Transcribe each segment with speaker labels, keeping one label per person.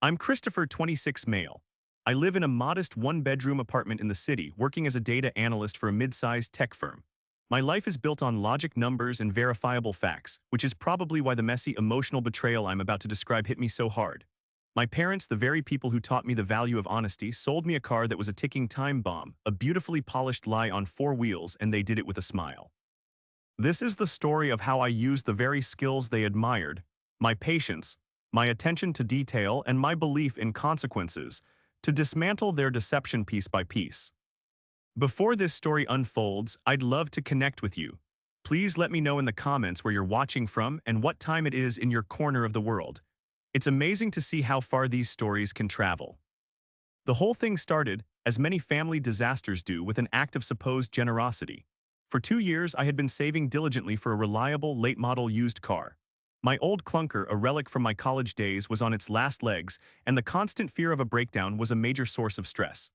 Speaker 1: I'm Christopher, 26 male. I live in a modest one-bedroom apartment in the city, working as a data analyst for a mid-sized tech firm. My life is built on logic, numbers, and verifiable facts, which is probably why the messy, emotional betrayal I'm about to describe hit me so hard. My parents, the very people who taught me the value of honesty, sold me a car that was a ticking time bomb, a beautifully polished lie on four wheels, and they did it with a smile. This is the story of how I used the very skills they admired, my patience, my attention to detail, and my belief in consequences, to dismantle their deception piece by piece. Before this story unfolds, I'd love to connect with you. Please let me know in the comments where you're watching from and what time it is in your corner of the world. It's amazing to see how far these stories can travel. The whole thing started, as many family disasters do, with an act of supposed generosity. For 2 years, I had been saving diligently for a reliable, late-model used car. My old clunker, a relic from my college days, was on its last legs, and the constant fear of a breakdown was a major source of stress.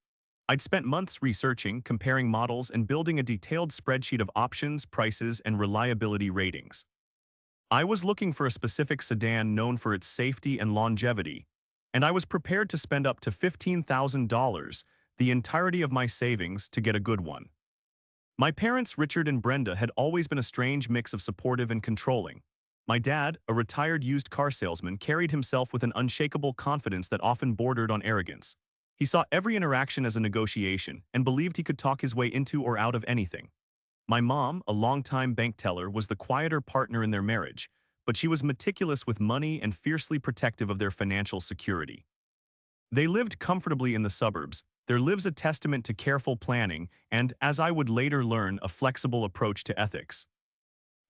Speaker 1: I'd spent months researching, comparing models, and building a detailed spreadsheet of options, prices, and reliability ratings. I was looking for a specific sedan known for its safety and longevity, and I was prepared to spend up to $15,000, the entirety of my savings, to get a good one. My parents, Richard and Brenda, had always been a strange mix of supportive and controlling. My dad, a retired used car salesman, carried himself with an unshakable confidence that often bordered on arrogance. He saw every interaction as a negotiation and believed he could talk his way into or out of anything. My mom, a longtime bank teller, was the quieter partner in their marriage, but she was meticulous with money and fiercely protective of their financial security. They lived comfortably in the suburbs, their lives a testament to careful planning and, as I would later learn, a flexible approach to ethics.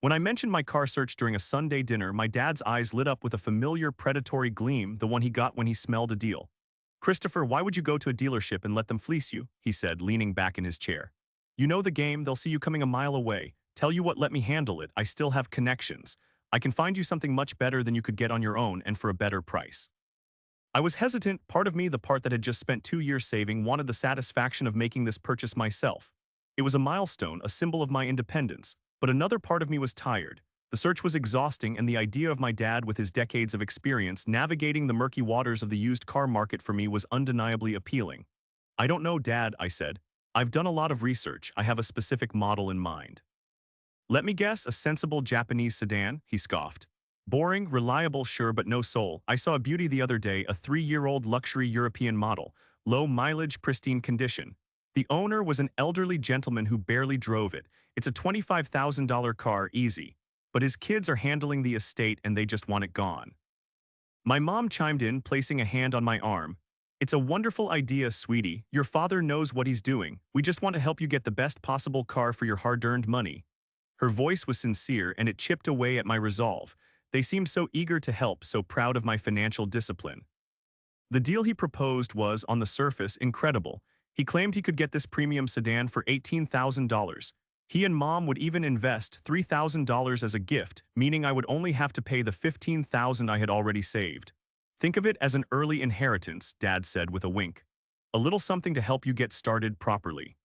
Speaker 1: When I mentioned my car search during a Sunday dinner, my dad's eyes lit up with a familiar predatory gleam, the one he got when he smelled a deal. "Christopher, why would you go to a dealership and let them fleece you?" he said, leaning back in his chair. "You know the game, they'll see you coming a mile away. Tell you what, let me handle it. I still have connections. I can find you something much better than you could get on your own and for a better price." I was hesitant. Part of me, the part that had just spent 2 years saving, wanted the satisfaction of making this purchase myself. It was a milestone, a symbol of my independence. But another part of me was tired. The search was exhausting, and the idea of my dad, with his decades of experience, navigating the murky waters of the used car market for me was undeniably appealing. "I don't know, Dad," I said. "I've done a lot of research. I have a specific model in mind." "Let me guess, a sensible Japanese sedan?" he scoffed. "Boring, reliable, sure, but no soul. I saw a beauty the other day, a 3-year-old luxury European model. Low mileage, pristine condition. The owner was an elderly gentleman who barely drove it. It's a $25,000 car, easy. But his kids are handling the estate and they just want it gone." My mom chimed in, placing a hand on my arm. "It's a wonderful idea, sweetie. Your father knows what he's doing. We just want to help you get the best possible car for your hard-earned money." Her voice was sincere, and it chipped away at my resolve. They seemed so eager to help, so proud of my financial discipline. The deal he proposed was, on the surface, incredible. He claimed he could get this premium sedan for $18,000. He and Mom would even invest $3,000 as a gift, meaning I would only have to pay the $15,000 I had already saved. "Think of it as an early inheritance," Dad said with a wink. "A little something to help you get started properly."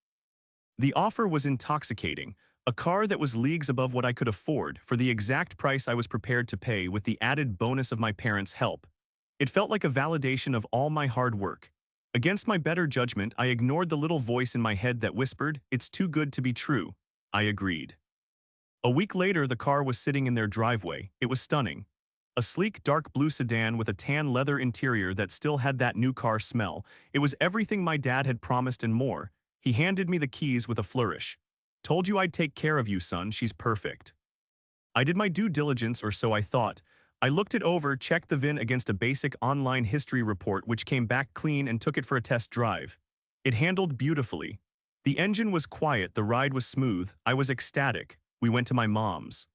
Speaker 1: The offer was intoxicating, a car that was leagues above what I could afford for the exact price I was prepared to pay, with the added bonus of my parents' help. It felt like a validation of all my hard work. Against my better judgment, I ignored the little voice in my head that whispered, "It's too good to be true." I agreed. A week later, the car was sitting in their driveway. It was stunning. A sleek dark blue sedan with a tan leather interior that still had that new car smell. It was everything my dad had promised and more. He handed me the keys with a flourish. "Told you I'd take care of you, son. She's perfect." I did my due diligence, or so I thought. I looked it over, checked the VIN against a basic online history report, which came back clean, and took it for a test drive. It handled beautifully. The engine was quiet, the ride was smooth. I was ecstatic. We went to my mom's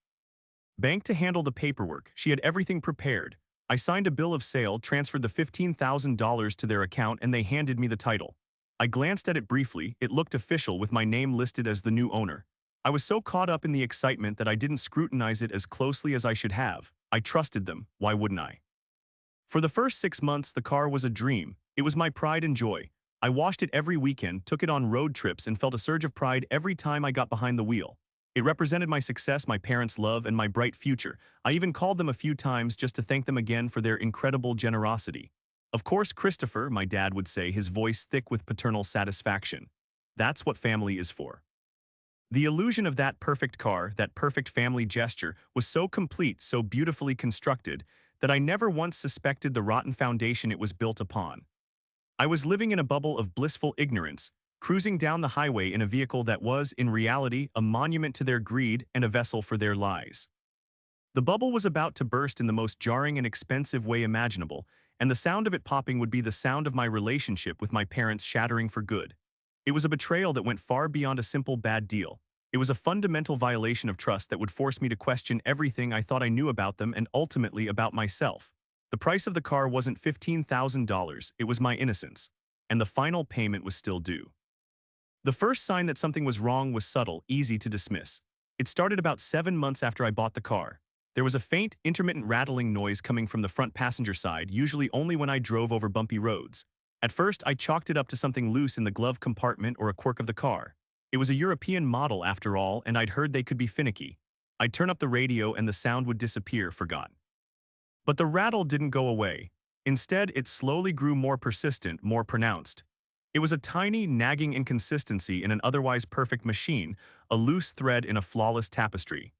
Speaker 1: bank to handle the paperwork. She had everything prepared. I signed a bill of sale, transferred the $15,000 to their account, and they handed me the title. I glanced at it briefly. It looked official, with my name listed as the new owner. I was so caught up in the excitement that I didn't scrutinize it as closely as I should have. I trusted them. Why wouldn't I? For the first 6 months, the car was a dream. It was my pride and joy. I washed it every weekend, took it on road trips, and felt a surge of pride every time I got behind the wheel. It represented my success, my parents' love, and my bright future. I even called them a few times just to thank them again for their incredible generosity. Of course, Christopher, my dad would say, his voice thick with paternal satisfaction. That's what family is for. The illusion of that perfect car, that perfect family gesture, was so complete, so beautifully constructed, that I never once suspected the rotten foundation it was built upon. I was living in a bubble of blissful ignorance, cruising down the highway in a vehicle that was, in reality, a monument to their greed and a vessel for their lies. The bubble was about to burst in the most jarring and expensive way imaginable, and the sound of it popping would be the sound of my relationship with my parents shattering for good. It was a betrayal that went far beyond a simple bad deal. It was a fundamental violation of trust that would force me to question everything I thought I knew about them and ultimately about myself. The price of the car wasn't $15,000, it was my innocence. And the final payment was still due. The first sign that something was wrong was subtle, easy to dismiss. It started about 7 months after I bought the car. There was a faint, intermittent rattling noise coming from the front passenger side, usually only when I drove over bumpy roads. At first, I chalked it up to something loose in the glove compartment or a quirk of the car. It was a European model after all, and I'd heard they could be finicky. I'd turn up the radio and the sound would disappear, forgotten. But the rattle didn't go away. Instead, it slowly grew more persistent, more pronounced. It was a tiny, nagging inconsistency in an otherwise perfect machine, a loose thread in a flawless tapestry.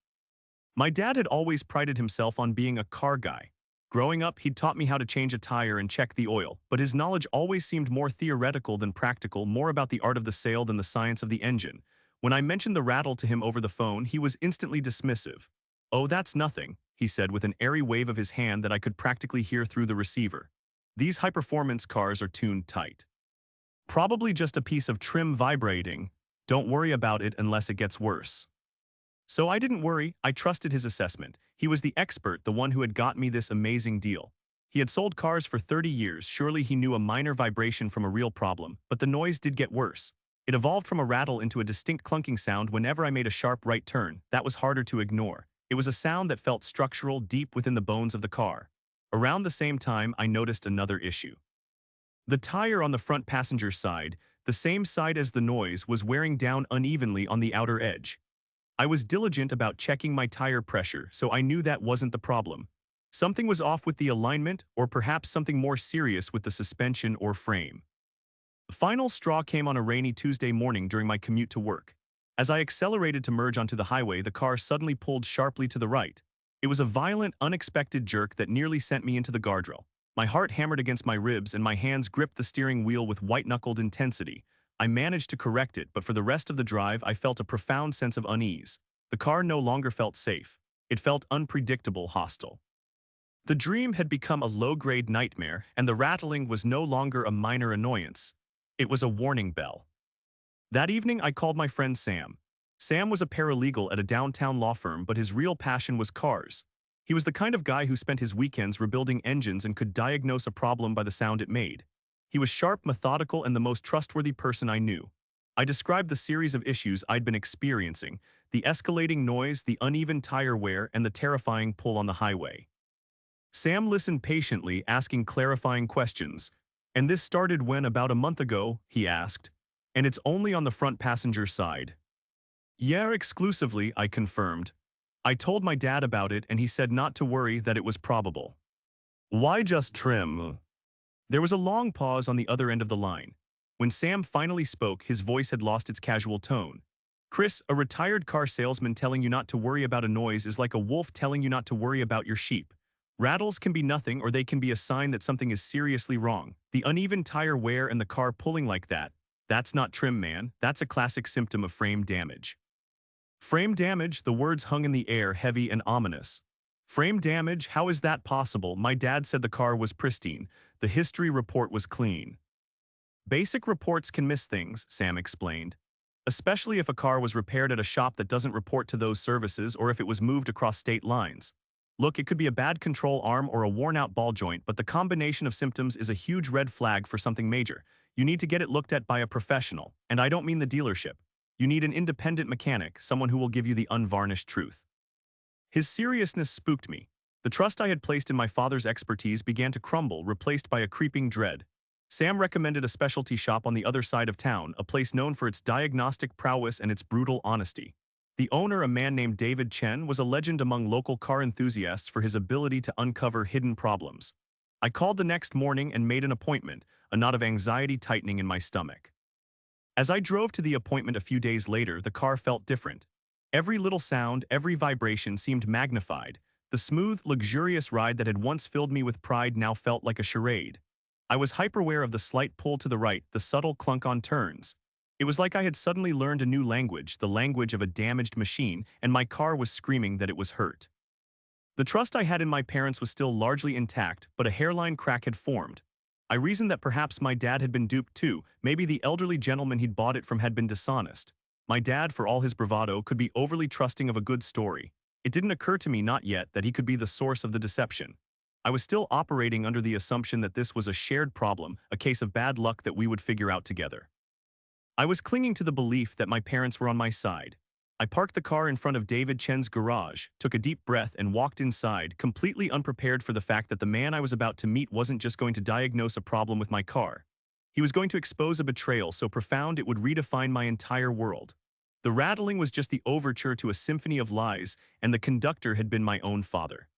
Speaker 1: My dad had always prided himself on being a car guy. Growing up, he'd taught me how to change a tire and check the oil, but his knowledge always seemed more theoretical than practical, more about the art of the sale than the science of the engine. When I mentioned the rattle to him over the phone, he was instantly dismissive. "Oh, that's nothing," he said with an airy wave of his hand that I could practically hear through the receiver. "These high-performance cars are tuned tight. Probably just a piece of trim vibrating. Don't worry about it unless it gets worse." So I didn't worry, I trusted his assessment. He was the expert, the one who had got me this amazing deal. He had sold cars for 30 years, surely he knew a minor vibration from a real problem, but the noise did get worse. It evolved from a rattle into a distinct clunking sound whenever I made a sharp right turn. That was harder to ignore. It was a sound that felt structural, deep within the bones of the car. Around the same time, I noticed another issue. The tire on the front passenger side, the same side as the noise, was wearing down unevenly on the outer edge. I was diligent about checking my tire pressure, so I knew that wasn't the problem. Something was off with the alignment, or perhaps something more serious with the suspension or frame. The final straw came on a rainy Tuesday morning during my commute to work. As I accelerated to merge onto the highway, the car suddenly pulled sharply to the right. It was a violent, unexpected jerk that nearly sent me into the guardrail. My heart hammered against my ribs and my hands gripped the steering wheel with white-knuckled intensity. I managed to correct it, but for the rest of the drive, I felt a profound sense of unease. The car no longer felt safe. It felt unpredictable, hostile. The dream had become a low-grade nightmare, and the rattling was no longer a minor annoyance. It was a warning bell. That evening, I called my friend Sam. Sam was a paralegal at a downtown law firm, but his real passion was cars. He was the kind of guy who spent his weekends rebuilding engines and could diagnose a problem by the sound it made. He was sharp, methodical, and the most trustworthy person I knew. I described the series of issues I'd been experiencing, the escalating noise, the uneven tire wear, and the terrifying pull on the highway. Sam listened patiently, asking clarifying questions. "And this started when, about a month ago?" he asked. "And it's only on the front passenger side." "Yeah, exclusively," I confirmed. I told my dad about it, and he said not to worry, that it was probable. "Why just trim?" There was a long pause on the other end of the line. When Sam finally spoke, his voice had lost its casual tone. "Chris, a retired car salesman telling you not to worry about a noise is like a wolf telling you not to worry about your sheep. Rattles can be nothing, or they can be a sign that something is seriously wrong. The uneven tire wear and the car pulling like that, that's not trim, man. That's a classic symptom of frame damage." Frame damage, the words hung in the air, heavy and ominous. Frame damage, how is that possible? My dad said the car was pristine. The history report was clean. "Basic reports can miss things," Sam explained. "Especially if a car was repaired at a shop that doesn't report to those services, or if it was moved across state lines. Look, it could be a bad control arm or a worn-out ball joint, but the combination of symptoms is a huge red flag for something major. You need to get it looked at by a professional, and I don't mean the dealership. You need an independent mechanic, someone who will give you the unvarnished truth." His seriousness spooked me. The trust I had placed in my father's expertise began to crumble, replaced by a creeping dread. Sam recommended a specialty shop on the other side of town, a place known for its diagnostic prowess and its brutal honesty. The owner, a man named David Chen, was a legend among local car enthusiasts for his ability to uncover hidden problems. I called the next morning and made an appointment, a knot of anxiety tightening in my stomach. As I drove to the appointment a few days later, the car felt different. Every little sound, every vibration seemed magnified. The smooth, luxurious ride that had once filled me with pride now felt like a charade. I was hyper-aware of the slight pull to the right, the subtle clunk on turns. It was like I had suddenly learned a new language, the language of a damaged machine, and my car was screaming that it was hurt. The trust I had in my parents was still largely intact, but a hairline crack had formed. I reasoned that perhaps my dad had been duped too. Maybe the elderly gentleman he'd bought it from had been dishonest. My dad, for all his bravado, could be overly trusting of a good story. It didn't occur to me, not yet, that he could be the source of the deception. I was still operating under the assumption that this was a shared problem, a case of bad luck that we would figure out together. I was clinging to the belief that my parents were on my side. I parked the car in front of David Chen's garage, took a deep breath, and walked inside, completely unprepared for the fact that the man I was about to meet wasn't just going to diagnose a problem with my car. He was going to expose a betrayal so profound it would redefine my entire world. The rattling was just the overture to a symphony of lies, and the conductor had been my own father.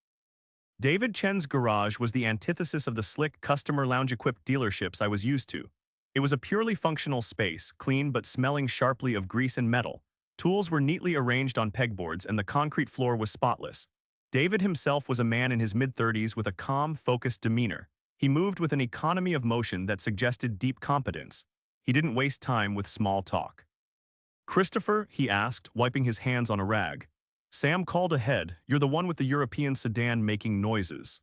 Speaker 1: David Chen's garage was the antithesis of the slick, customer lounge-equipped dealerships I was used to. It was a purely functional space, clean but smelling sharply of grease and metal. Tools were neatly arranged on pegboards and the concrete floor was spotless. David himself was a man in his mid-30s with a calm, focused demeanor. He moved with an economy of motion that suggested deep competence. He didn't waste time with small talk. "Christopher?" he asked, wiping his hands on a rag. Sam called ahead. "You're the one with the European sedan making noises."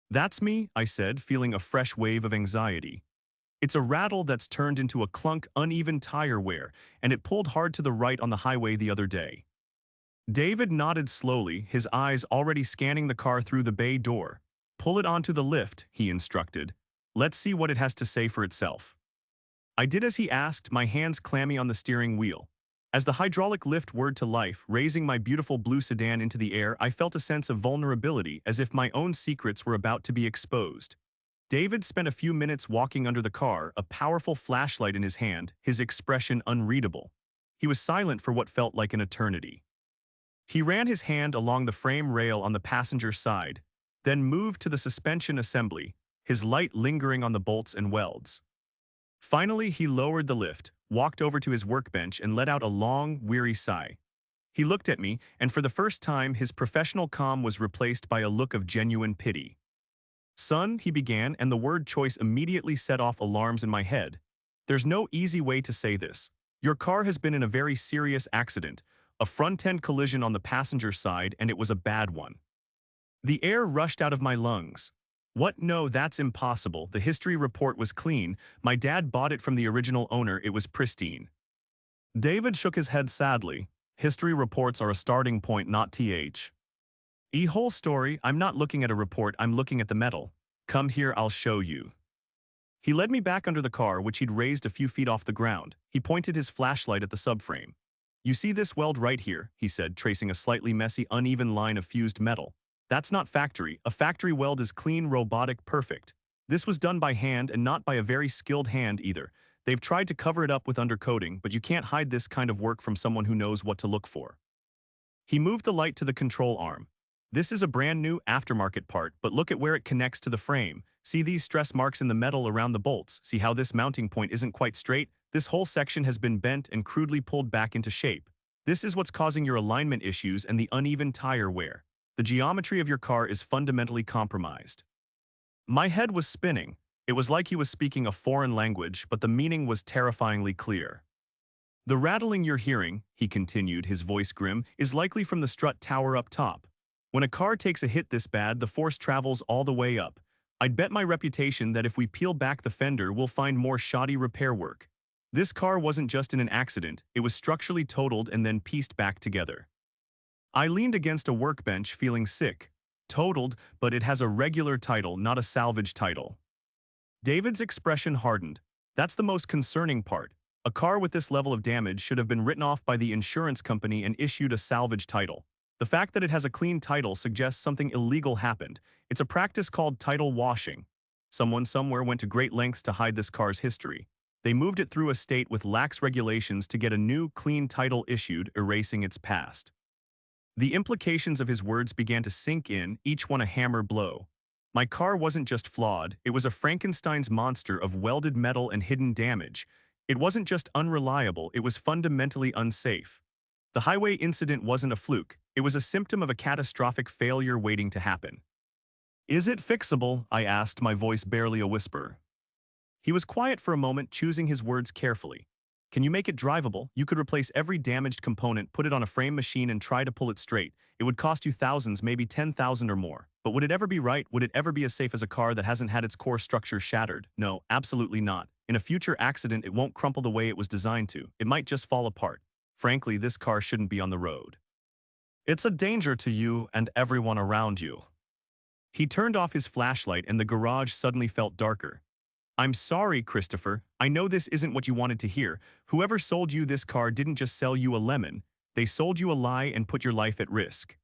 Speaker 1: "That's me," I said, feeling a fresh wave of anxiety. "It's a rattle that's turned into a clunk, uneven tire wear, and it pulled hard to the right on the highway the other day." David nodded slowly, his eyes already scanning the car through the bay door. "Pull it onto the lift," he instructed. "Let's see what it has to say for itself." I did as he asked, my hands clammy on the steering wheel. As the hydraulic lift whirred to life, raising my beautiful blue sedan into the air, I felt a sense of vulnerability, as if my own secrets were about to be exposed. David spent a few minutes walking under the car, a powerful flashlight in his hand, his expression unreadable. He was silent for what felt like an eternity. He ran his hand along the frame rail on the passenger side, then moved to the suspension assembly, his light lingering on the bolts and welds. Finally, he lowered the lift, walked over to his workbench, and let out a long, weary sigh. He looked at me, and for the first time, his professional calm was replaced by a look of genuine pity. "Son," he began, and the word choice immediately set off alarms in my head. "There's no easy way to say this. Your car has been in a very serious accident, a front-end collision on the passenger side, and it was a bad one." The air rushed out of my lungs. "What? No, that's impossible. The history report was clean. My dad bought it from the original owner. It was pristine." David shook his head sadly. "History reports are a starting point, not th. Whole story. I'm not looking at a report, I'm looking at the metal. Come here, I'll show you." He led me back under the car, which he'd raised a few feet off the ground. He pointed his flashlight at the subframe. "You see this weld right here," he said, tracing a slightly messy, uneven line of fused metal. "That's not factory. A factory weld is clean, robotic, perfect. This was done by hand, and not by a very skilled hand either. They've tried to cover it up with undercoating, but you can't hide this kind of work from someone who knows what to look for." He moved the light to the control arm. "This is a brand new aftermarket part, but look at where it connects to the frame. See these stress marks in the metal around the bolts? See how this mounting point isn't quite straight? This whole section has been bent and crudely pulled back into shape. This is what's causing your alignment issues and the uneven tire wear. The geometry of your car is fundamentally compromised." My head was spinning. It was like he was speaking a foreign language, but the meaning was terrifyingly clear. "The rattling you're hearing," he continued, his voice grim, "is likely from the strut tower up top. When a car takes a hit this bad, the force travels all the way up. I'd bet my reputation that if we peel back the fender, we'll find more shoddy repair work. This car wasn't just in an accident, it was structurally totaled and then pieced back together." I leaned against a workbench, feeling sick. "Totaled, but it has a regular title, not a salvage title." David's expression hardened. "That's the most concerning part. A car with this level of damage should have been written off by the insurance company and issued a salvage title. The fact that it has a clean title suggests something illegal happened. It's a practice called title washing. Someone somewhere went to great lengths to hide this car's history. They moved it through a state with lax regulations to get a new, clean title issued, erasing its past." The implications of his words began to sink in, each one a hammer blow. My car wasn't just flawed, it was a Frankenstein's monster of welded metal and hidden damage. It wasn't just unreliable, it was fundamentally unsafe. The highway incident wasn't a fluke, it was a symptom of a catastrophic failure waiting to happen. Is it fixable? I asked, my voice barely a whisper. He was quiet for a moment, choosing his words carefully. Can you make it drivable? You could replace every damaged component, put it on a frame machine and try to pull it straight. It would cost you thousands, maybe 10,000 or more. But would it ever be right? Would it ever be as safe as a car that hasn't had its core structure shattered? No, absolutely not. In a future accident, it won't crumple the way it was designed to. It might just fall apart. Frankly, this car shouldn't be on the road. It's a danger to you and everyone around you. He turned off his flashlight and the garage suddenly felt darker. I'm sorry, Christopher. I know this isn't what you wanted to hear. Whoever sold you this car didn't just sell you a lemon. They sold you a lie and put your life at risk.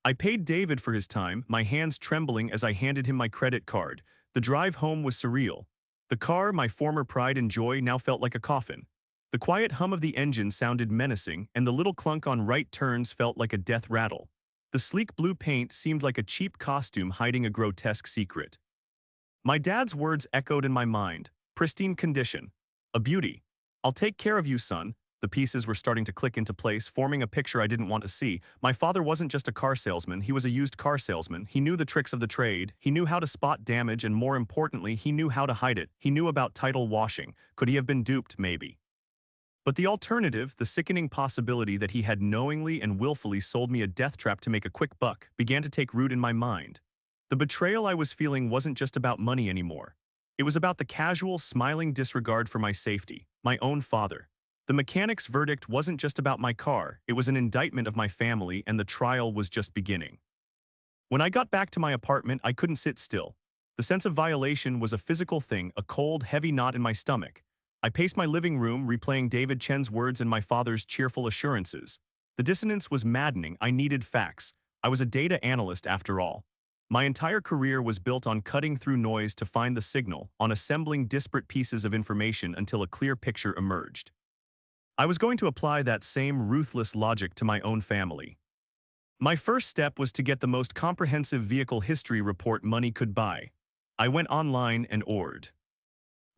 Speaker 1: I paid David for his time, my hands trembling as I handed him my credit card. The drive home was surreal. The car, my former pride and joy, now felt like a coffin. The quiet hum of the engine sounded menacing, and the little clunk on right turns felt like a death rattle. The sleek blue paint seemed like a cheap costume hiding a grotesque secret. My dad's words echoed in my mind. Pristine condition. A beauty. I'll take care of you, son. The pieces were starting to click into place, forming a picture I didn't want to see. My father wasn't just a car salesman, he was a used car salesman. He knew the tricks of the trade, he knew how to spot damage, and more importantly, he knew how to hide it. He knew about title washing. Could he have been duped? Maybe. But the alternative, the sickening possibility that he had knowingly and willfully sold me a death trap to make a quick buck, began to take root in my mind. The betrayal I was feeling wasn't just about money anymore. It was about the casual, smiling disregard for my safety, my own father. The mechanic's verdict wasn't just about my car, it was an indictment of my family, and the trial was just beginning. When I got back to my apartment, I couldn't sit still. The sense of violation was a physical thing, a cold, heavy knot in my stomach. I paced my living room, replaying David Chen's words and my father's cheerful assurances. The dissonance was maddening. I needed facts. I was a data analyst after all. My entire career was built on cutting through noise to find the signal, on assembling disparate pieces of information until a clear picture emerged. I was going to apply that same ruthless logic to my own family. My first step was to get the most comprehensive vehicle history report money could buy. I went online and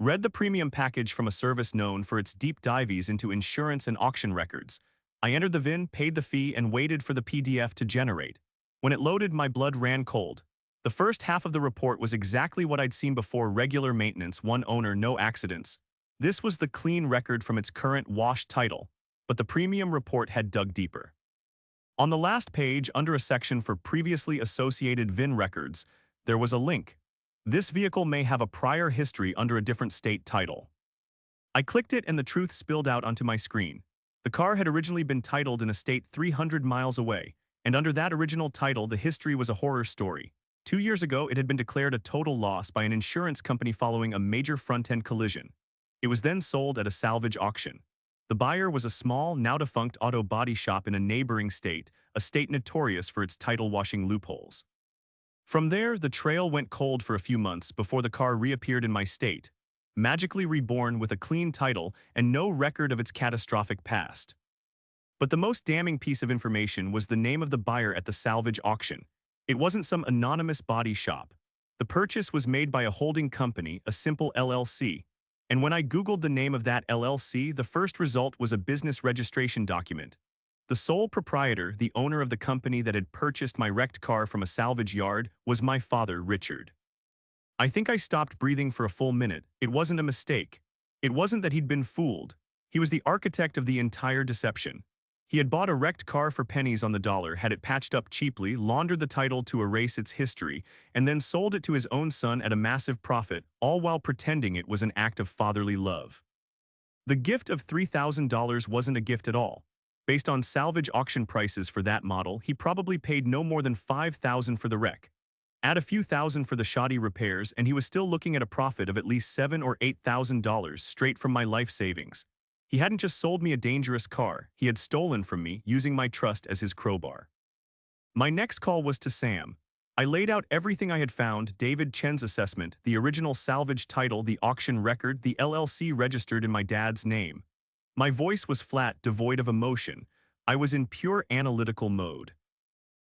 Speaker 1: read the premium package from a service known for its deep dives into insurance and auction records. I entered the VIN, paid the fee, and waited for the PDF to generate. When it loaded, my blood ran cold. The first half of the report was exactly what I'd seen before: regular maintenance, one owner, no accidents. This was the clean record from its current wash title, but the premium report had dug deeper. On the last page, under a section for previously associated VIN records, there was a link. This vehicle may have a prior history under a different state title. I clicked it and the truth spilled out onto my screen. The car had originally been titled in a state 300 miles away, and under that original title, the history was a horror story. 2 years ago, it had been declared a total loss by an insurance company following a major front-end collision. It was then sold at a salvage auction. The buyer was a small, now-defunct auto body shop in a neighboring state, a state notorious for its title-washing loopholes. From there, the trail went cold for a few months before the car reappeared in my state, magically reborn with a clean title and no record of its catastrophic past. But the most damning piece of information was the name of the buyer at the salvage auction. It wasn't some anonymous body shop. The purchase was made by a holding company, a simple LLC. And when I Googled the name of that LLC, the first result was a business registration document. The sole proprietor, the owner of the company that had purchased my wrecked car from a salvage yard, was my father, Richard. I think I stopped breathing for a full minute. It wasn't a mistake. It wasn't that he'd been fooled. He was the architect of the entire deception. He had bought a wrecked car for pennies on the dollar, had it patched up cheaply, laundered the title to erase its history, and then sold it to his own son at a massive profit, all while pretending it was an act of fatherly love. The gift of $3,000 wasn't a gift at all. Based on salvage auction prices for that model, he probably paid no more than $5,000 for the wreck. Add a few thousand for the shoddy repairs, and he was still looking at a profit of at least $7,000 or $8,000 straight from my life savings. He hadn't just sold me a dangerous car, he had stolen from me, using my trust as his crowbar. My next call was to Sam. I laid out everything I had found: David Chen's assessment, the original salvage title, the auction record, the LLC registered in my dad's name. My voice was flat, devoid of emotion. I was in pure analytical mode.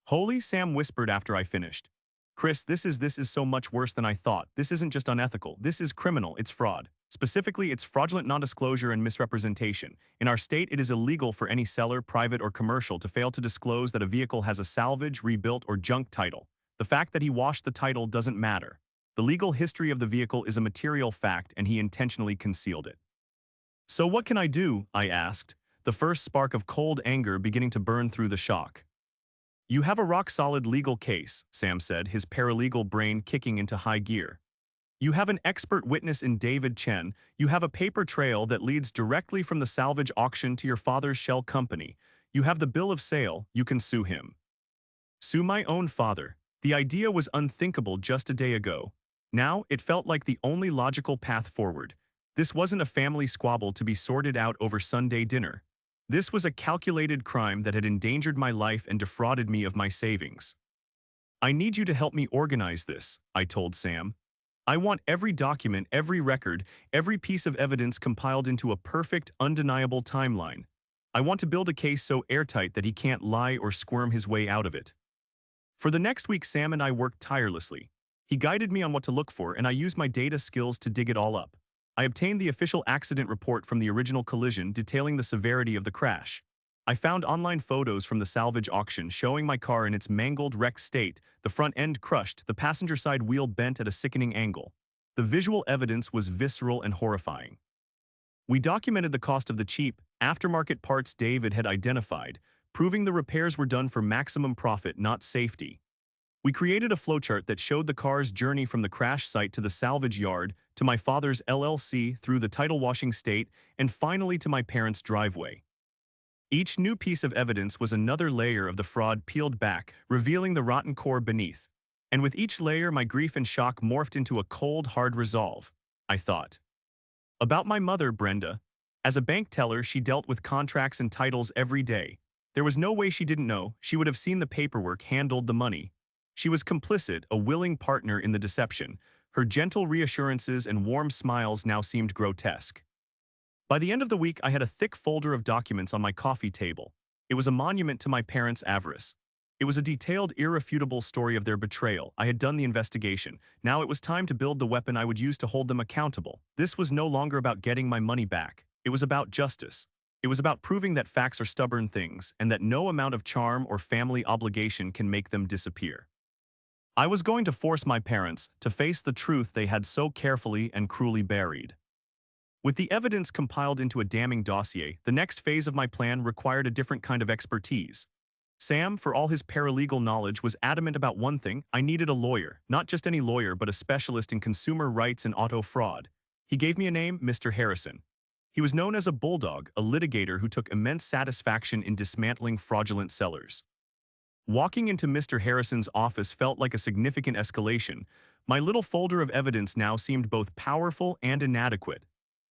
Speaker 1: "Holy," Sam whispered after I finished. Chris, this is so much worse than I thought. This isn't just unethical. This is criminal. It's fraud. Specifically, it's fraudulent non-disclosure and misrepresentation. In our state, it is illegal for any seller, private or commercial, to fail to disclose that a vehicle has a salvage, rebuilt, or junk title. The fact that he washed the title doesn't matter. The legal history of the vehicle is a material fact, and he intentionally concealed it. So what can I do? I asked, the first spark of cold anger beginning to burn through the shock. You have a rock-solid legal case, Sam said, his paralegal brain kicking into high gear. You have an expert witness in David Chen. You have a paper trail that leads directly from the salvage auction to your father's shell company. You have the bill of sale. You can sue him. Sue my own father. The idea was unthinkable just a day ago. Now, it felt like the only logical path forward. This wasn't a family squabble to be sorted out over Sunday dinner. This was a calculated crime that had endangered my life and defrauded me of my savings. I need you to help me organize this, I told Sam. I want every document, every record, every piece of evidence compiled into a perfect, undeniable timeline. I want to build a case so airtight that he can't lie or squirm his way out of it. For the next week, Sam and I worked tirelessly. He guided me on what to look for, and I used my data skills to dig it all up. I obtained the official accident report from the original collision detailing the severity of the crash. I found online photos from the salvage auction showing my car in its mangled, wrecked state, the front end crushed, the passenger side wheel bent at a sickening angle. The visual evidence was visceral and horrifying. We documented the cost of the cheap, aftermarket parts David had identified, proving the repairs were done for maximum profit, not safety. We created a flowchart that showed the car's journey from the crash site to the salvage yard, to my father's LLC, through the title washing state, and finally to my parents' driveway. Each new piece of evidence was another layer of the fraud peeled back, revealing the rotten core beneath. And with each layer, my grief and shock morphed into a cold, hard resolve. I thought. About my mother, Brenda. As a bank teller, she dealt with contracts and titles every day. There was no way she didn't know. She would have seen the paperwork, handled the money. She was complicit, a willing partner in the deception. Her gentle reassurances and warm smiles now seemed grotesque. By the end of the week, I had a thick folder of documents on my coffee table. It was a monument to my parents' avarice. It was a detailed, irrefutable story of their betrayal. I had done the investigation. Now it was time to build the weapon I would use to hold them accountable. This was no longer about getting my money back. It was about justice. It was about proving that facts are stubborn things and that no amount of charm or family obligation can make them disappear. I was going to force my parents to face the truth they had so carefully and cruelly buried. With the evidence compiled into a damning dossier, the next phase of my plan required a different kind of expertise. Sam, for all his paralegal knowledge, was adamant about one thing: I needed a lawyer, not just any lawyer, but a specialist in consumer rights and auto fraud. He gave me a name: Mr. Harrison. He was known as a bulldog, a litigator who took immense satisfaction in dismantling fraudulent sellers. Walking into Mr. Harrison's office felt like a significant escalation. My little folder of evidence now seemed both powerful and inadequate.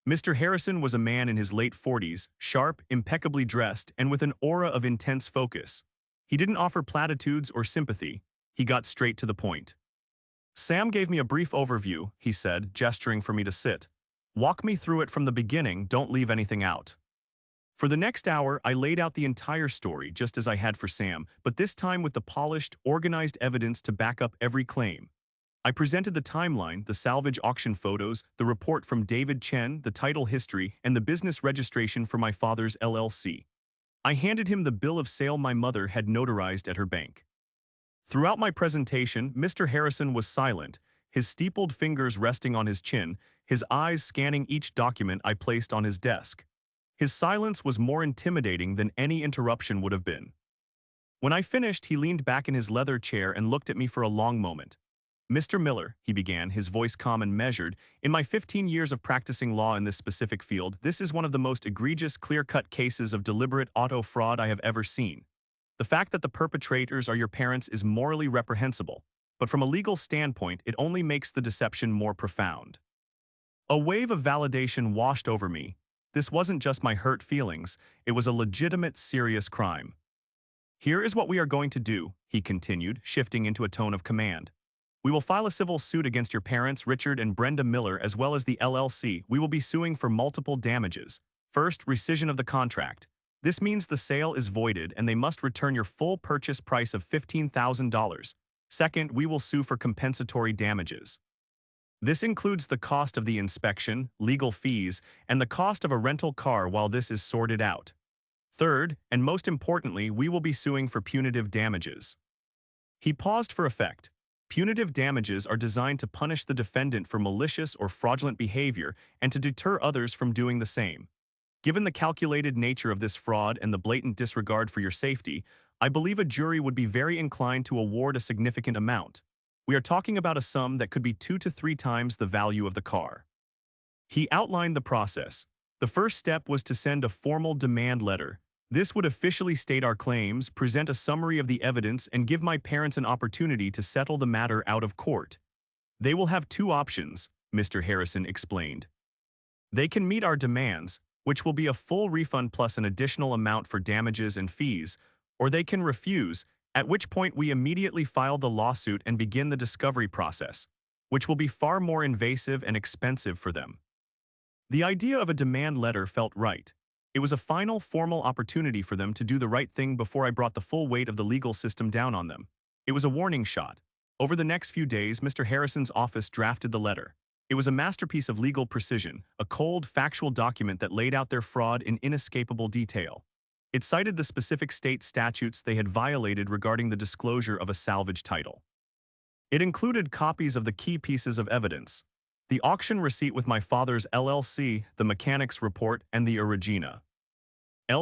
Speaker 1: Mr. Harrison was a man in his late 40s, sharp, impeccably dressed, and with an aura of intense focus. He didn't offer platitudes or sympathy. He got straight to the point. Sam gave me a brief overview, he said, gesturing for me to sit. Walk me through it from the beginning, don't leave anything out. For the next hour, I laid out the entire story, just as I had for Sam, but this time with the polished, organized evidence to back up every claim. I presented the timeline, the salvage auction photos, the report from David Chen, the title history, and the business registration for my father's LLC. I handed him the bill of sale my mother had notarized at her bank. Throughout my presentation, Mr. Harrison was silent, his steepled fingers resting on his chin, his eyes scanning each document I placed on his desk. His silence was more intimidating than any interruption would have been. When I finished, he leaned back in his leather chair and looked at me for a long moment. Mr. Miller, he began, his voice calm and measured, in my 15 years of practicing law in this specific field, this is one of the most egregious, clear-cut cases of deliberate auto fraud I have ever seen. The fact that the perpetrators are your parents is morally reprehensible, but from a legal standpoint, it only makes the deception more profound. A wave of validation washed over me. This wasn't just my hurt feelings, it was a legitimate, serious crime. Here is what we are going to do, he continued, shifting into a tone of command. We will file a civil suit against your parents, Richard and Brenda Miller, as well as the LLC. We will be suing for multiple damages. First, rescission of the contract. This means the sale is voided and they must return your full purchase price of $15,000. Second, we will sue for compensatory damages. This includes the cost of the inspection, legal fees, and the cost of a rental car while this is sorted out. Third, and most importantly, we will be suing for punitive damages. He paused for effect. Punitive damages are designed to punish the defendant for malicious or fraudulent behavior and to deter others from doing the same. Given the calculated nature of this fraud and the blatant disregard for your safety, I believe a jury would be very inclined to award a significant amount. We are talking about a sum that could be 2 to 3 times the value of the car. He outlined the process. The first step was to send a formal demand letter. This would officially state our claims, present a summary of the evidence, and give my parents an opportunity to settle the matter out of court. They will have 2 options, Mr. Harrison explained. They can meet our demands, which will be a full refund plus an additional amount for damages and fees, or they can refuse, at which point we immediately file the lawsuit and begin the discovery process, which will be far more invasive and expensive for them. The idea of a demand letter felt right. It was a final, formal opportunity for them to do the right thing before I brought the full weight of the legal system down on them. It was a warning shot. Over the next few days, Mr. Harrison's office drafted the letter. It was a masterpiece of legal precision, a cold, factual document that laid out their fraud in inescapable detail. It cited the specific state statutes they had violated regarding the disclosure of a salvage title. It included copies of the key pieces of evidence: the auction receipt with my father's LLC, the mechanic's report, and the origina.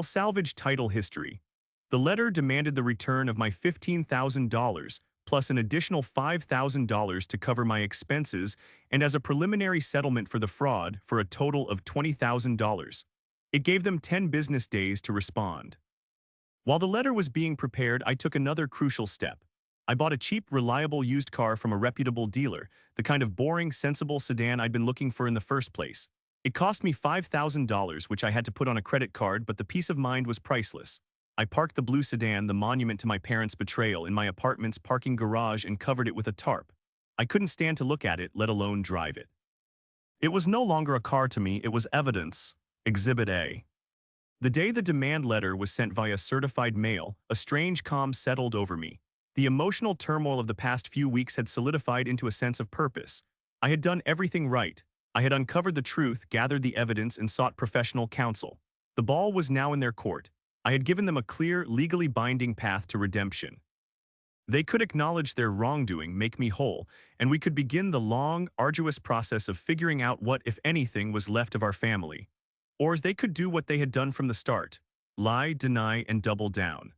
Speaker 1: Salvage title history. The letter demanded the return of my $15,000 plus an additional $5,000 to cover my expenses and as a preliminary settlement for the fraud for a total of $20,000. It gave them 10 business days to respond. While the letter was being prepared, I took another crucial step. I bought a cheap, reliable used car from a reputable dealer, the kind of boring, sensible sedan I'd been looking for in the first place. It cost me $5,000, which I had to put on a credit card, but the peace of mind was priceless. I parked the blue sedan, the monument to my parents' betrayal, in my apartment's parking garage and covered it with a tarp. I couldn't stand to look at it, let alone drive it. It was no longer a car to me, it was evidence. Exhibit A. The day the demand letter was sent via certified mail, a strange calm settled over me. The emotional turmoil of the past few weeks had solidified into a sense of purpose. I had done everything right. I had uncovered the truth, gathered the evidence, and sought professional counsel. The ball was now in their court. I had given them a clear, legally binding path to redemption. They could acknowledge their wrongdoing, make me whole, and we could begin the long, arduous process of figuring out what, if anything, was left of our family. Or they could do what they had done from the start: lie, deny, and double down.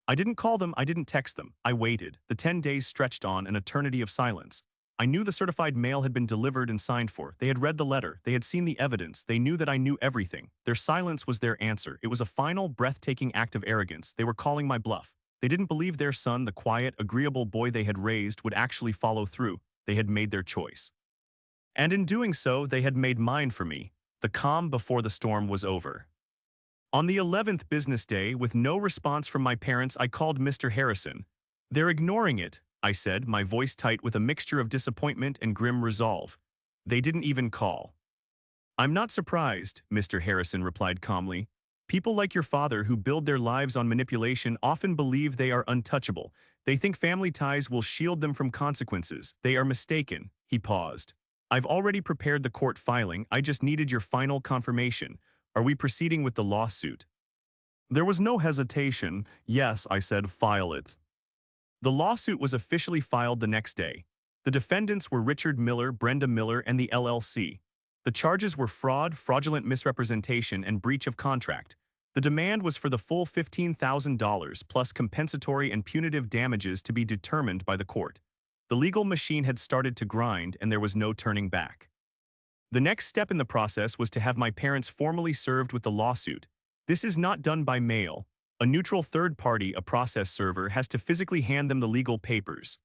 Speaker 1: I didn't call them, I didn't text them. I waited. The 10 days stretched on, an eternity of silence. I knew the certified mail had been delivered and signed for. They had read the letter. They had seen the evidence. They knew that I knew everything. Their silence was their answer. It was a final, breathtaking act of arrogance. They were calling my bluff. They didn't believe their son, the quiet, agreeable boy they had raised, would actually follow through. They had made their choice. And in doing so, they had made mine for me. The calm before the storm was over. On the 11th business day, with no response from my parents, I called Mr. Harrison. "They're ignoring it," I said, my voice tight with a mixture of disappointment and grim resolve. "They didn't even call." "I'm not surprised," Mr. Harrison replied calmly. "People like your father who build their lives on manipulation often believe they are untouchable. They think family ties will shield them from consequences. They are mistaken." He paused. "I've already prepared the court filing. I just needed your final confirmation. Are we proceeding with the lawsuit?" There was no hesitation. "Yes," I said, "file it." The lawsuit was officially filed the next day. The defendants were Richard Miller, Brenda Miller, and the LLC. The charges were fraud, fraudulent misrepresentation, and breach of contract. The demand was for the full $15,000 plus compensatory and punitive damages to be determined by the court. The legal machine had started to grind, and there was no turning back. The next step in the process was to have my parents formally served with the lawsuit. This is not done by mail. A neutral third party, a process server, has to physically hand them the legal papers.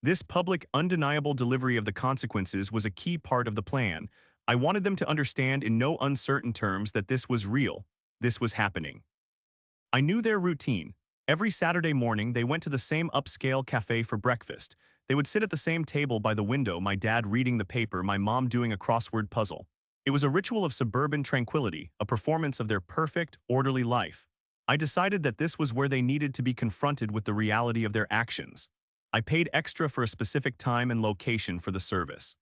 Speaker 1: This public, undeniable delivery of the consequences was a key part of the plan. I wanted them to understand in no uncertain terms that this was real. This was happening. I knew their routine. Every Saturday morning, they went to the same upscale cafe for breakfast. They would sit at the same table by the window, my dad reading the paper, my mom doing a crossword puzzle. It was a ritual of suburban tranquility, a performance of their perfect, orderly life. I decided that this was where they needed to be confronted with the reality of their actions. I paid extra for a specific time and location for the service.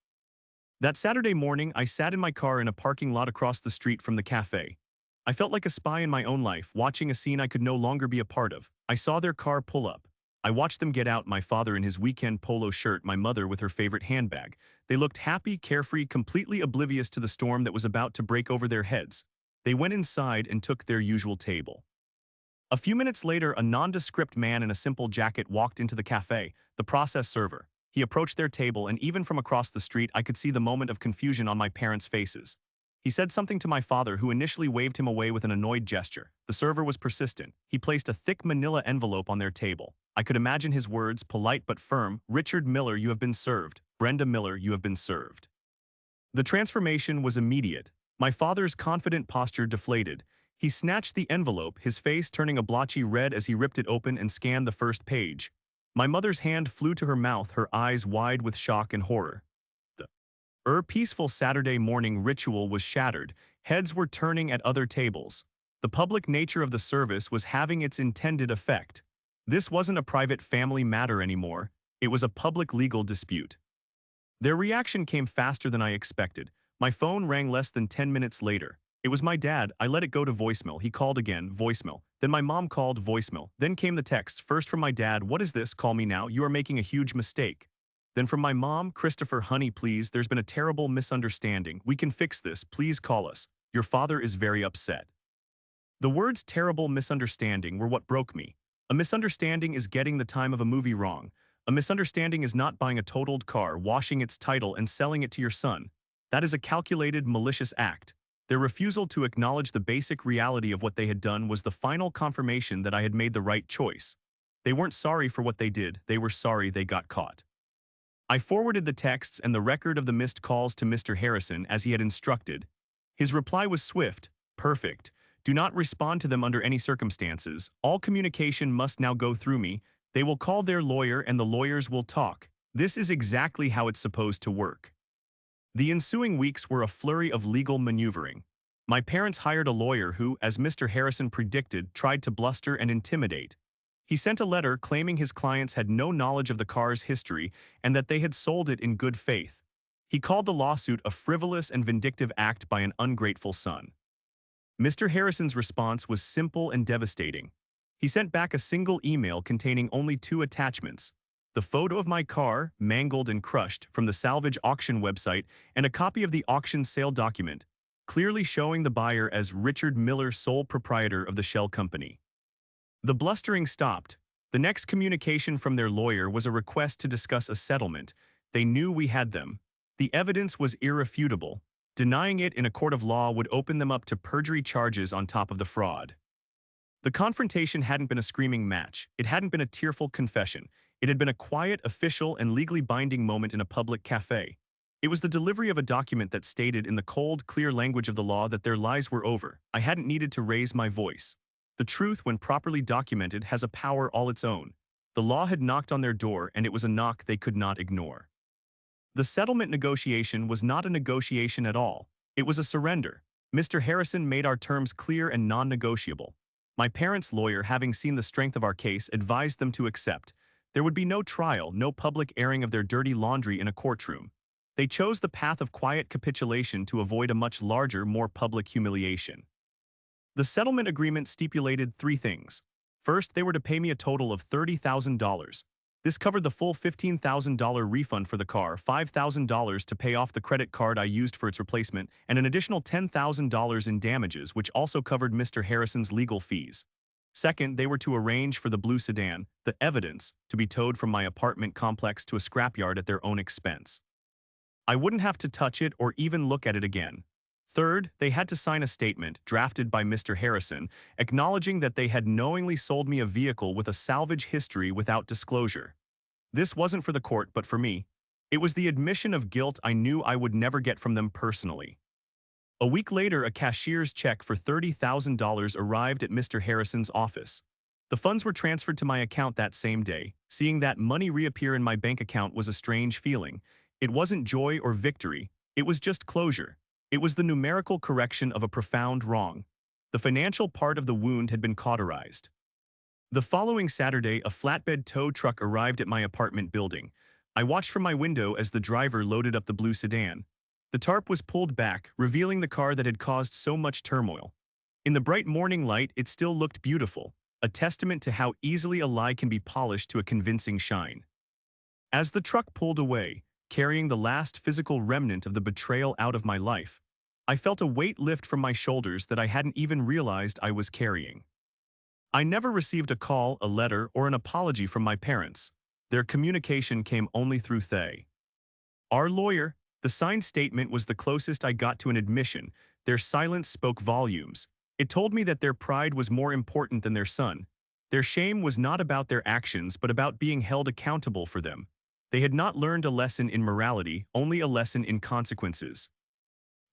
Speaker 1: That Saturday morning, I sat in my car in a parking lot across the street from the cafe. I felt like a spy in my own life, watching a scene I could no longer be a part of. I saw their car pull up. I watched them get out, my father in his weekend polo shirt, my mother with her favorite handbag. They looked happy, carefree, completely oblivious to the storm that was about to break over their heads. They went inside and took their usual table. A few minutes later, a nondescript man in a simple jacket walked into the cafe, the process server. He approached their table, and even from across the street, I could see the moment of confusion on my parents' faces. He said something to my father, who initially waved him away with an annoyed gesture. The server was persistent. He placed a thick manila envelope on their table. I could imagine his words, polite but firm: "Richard Miller, you have been served. Brenda Miller, you have been served." The transformation was immediate. My father's confident posture deflated. He snatched the envelope, his face turning a blotchy red as he ripped it open and scanned the first page. My mother's hand flew to her mouth, her eyes wide with shock and horror. The peaceful Saturday morning ritual was shattered. Heads were turning at other tables. The public nature of the service was having its intended effect. This wasn't a private family matter anymore. It was a public legal dispute. Their reaction came faster than I expected. My phone rang less than 10 minutes later. It was my dad. I let it go to voicemail. He called again, voicemail. Then my mom called, voicemail. Then came the text, first from my dad: "What is this? Call me now. You are making a huge mistake." Then from my mom: "Christopher, honey, please, there's been a terrible misunderstanding. We can fix this. Please call us. Your father is very upset." The words "terrible misunderstanding" were what broke me. A misunderstanding is getting the time of a movie wrong. A misunderstanding is not buying a totaled car, washing its title, and selling it to your son. That is a calculated, malicious act. Their refusal to acknowledge the basic reality of what they had done was the final confirmation that I had made the right choice. They weren't sorry for what they did, they were sorry they got caught. I forwarded the texts and the record of the missed calls to Mr. Harrison as he had instructed. His reply was swift: "Perfect. Do not respond to them under any circumstances. All communication must now go through me. They will call their lawyer and the lawyers will talk. This is exactly how it's supposed to work." The ensuing weeks were a flurry of legal maneuvering. My parents hired a lawyer who, as Mr. Harrison predicted, tried to bluster and intimidate. He sent a letter claiming his clients had no knowledge of the car's history and that they had sold it in good faith. He called the lawsuit a frivolous and vindictive act by an ungrateful son. Mr. Harrison's response was simple and devastating. He sent back a single email containing only 2 attachments: the photo of my car, mangled and crushed, from the salvage auction website, and a copy of the auction sale document, clearly showing the buyer as Richard Miller, sole proprietor of the shell company. The blustering stopped. The next communication from their lawyer was a request to discuss a settlement. They knew we had them. The evidence was irrefutable. Denying it in a court of law would open them up to perjury charges on top of the fraud. The confrontation hadn't been a screaming match. It hadn't been a tearful confession. It had been a quiet, official, and legally binding moment in a public cafe. It was the delivery of a document that stated in the cold, clear language of the law that their lies were over. I hadn't needed to raise my voice. The truth, when properly documented, has a power all its own. The law had knocked on their door, and it was a knock they could not ignore. The settlement negotiation was not a negotiation at all. It was a surrender. Mr. Harrison made our terms clear and non-negotiable. My parents' lawyer, having seen the strength of our case, advised them to accept. There would be no trial, no public airing of their dirty laundry in a courtroom. They chose the path of quiet capitulation to avoid a much larger, more public humiliation. The settlement agreement stipulated 3 things. First, they were to pay me a total of $30,000. This covered the full $15,000 refund for the car, $5,000 to pay off the credit card I used for its replacement, and an additional $10,000 in damages, which also covered Mr. Harrison's legal fees. Second, they were to arrange for the blue sedan, the evidence, to be towed from my apartment complex to a scrapyard at their own expense. I wouldn't have to touch it or even look at it again. Third, they had to sign a statement, drafted by Mr. Harrison, acknowledging that they had knowingly sold me a vehicle with a salvage history without disclosure. This wasn't for the court, but for me. It was the admission of guilt I knew I would never get from them personally. A week later, a cashier's check for $30,000 arrived at Mr. Harrison's office. The funds were transferred to my account that same day. Seeing that money reappear in my bank account was a strange feeling. It wasn't joy or victory. It was just closure. It was the numerical correction of a profound wrong. The financial part of the wound had been cauterized. The following Saturday, a flatbed tow truck arrived at my apartment building. I watched from my window as the driver loaded up the blue sedan. The tarp was pulled back, revealing the car that had caused so much turmoil. In the bright morning light, it still looked beautiful, a testament to how easily a lie can be polished to a convincing shine. As the truck pulled away, carrying the last physical remnant of the betrayal out of my life, I felt a weight lift from my shoulders that I hadn't even realized I was carrying. I never received a call, a letter, or an apology from my parents. Their communication came only through Thay. Our lawyer. The signed statement was the closest I got to an admission. Their silence spoke volumes. It told me that their pride was more important than their son. Their shame was not about their actions but about being held accountable for them. They had not learned a lesson in morality, only a lesson in consequences.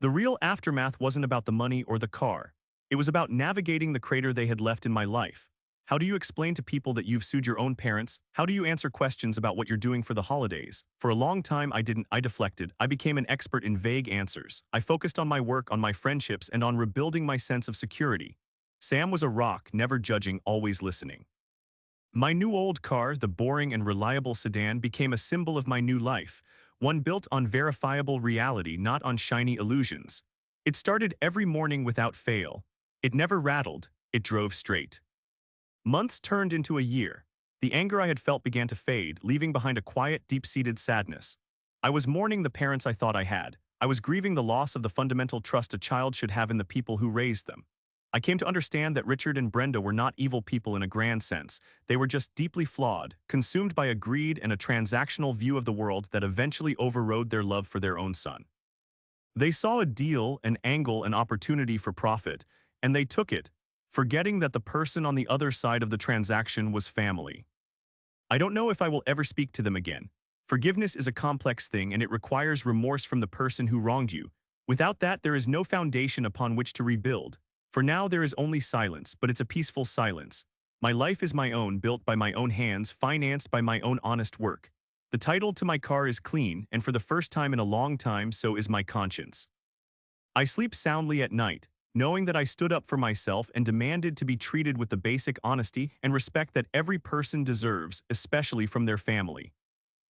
Speaker 1: The real aftermath wasn't about the money or the car. It was about navigating the crater they had left in my life. How do you explain to people that you've sued your own parents? How do you answer questions about what you're doing for the holidays? For a long time, I deflected. I became an expert in vague answers. I focused on my work, on my friendships, and on rebuilding my sense of security. Sam was a rock, never judging, always listening. My new old car, the boring and reliable sedan, became a symbol of my new life, one built on verifiable reality, not on shiny illusions. It started every morning without fail. It never rattled, it drove straight. Months turned into a year. The anger I had felt began to fade, leaving behind a quiet, deep-seated sadness. I was mourning the parents I thought I had. I was grieving the loss of the fundamental trust a child should have in the people who raised them. I came to understand that Richard and Brenda were not evil people in a grand sense. They were just deeply flawed, consumed by a greed and a transactional view of the world that eventually overrode their love for their own son. They saw a deal, an angle, an opportunity for profit, and they took it, forgetting that the person on the other side of the transaction was family. I don't know if I will ever speak to them again. Forgiveness is a complex thing and it requires remorse from the person who wronged you. Without that, there is no foundation upon which to rebuild. For now, there is only silence, but it's a peaceful silence. My life is my own, built by my own hands, financed by my own honest work. The title to my car is clean, and for the first time in a long time, so is my conscience. I sleep soundly at night, knowing that I stood up for myself and demanded to be treated with the basic honesty and respect that every person deserves, especially from their family.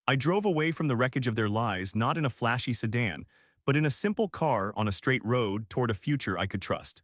Speaker 1: I drove away from the wreckage of their lies, not in a flashy sedan, but in a simple car on a straight road toward a future I could trust.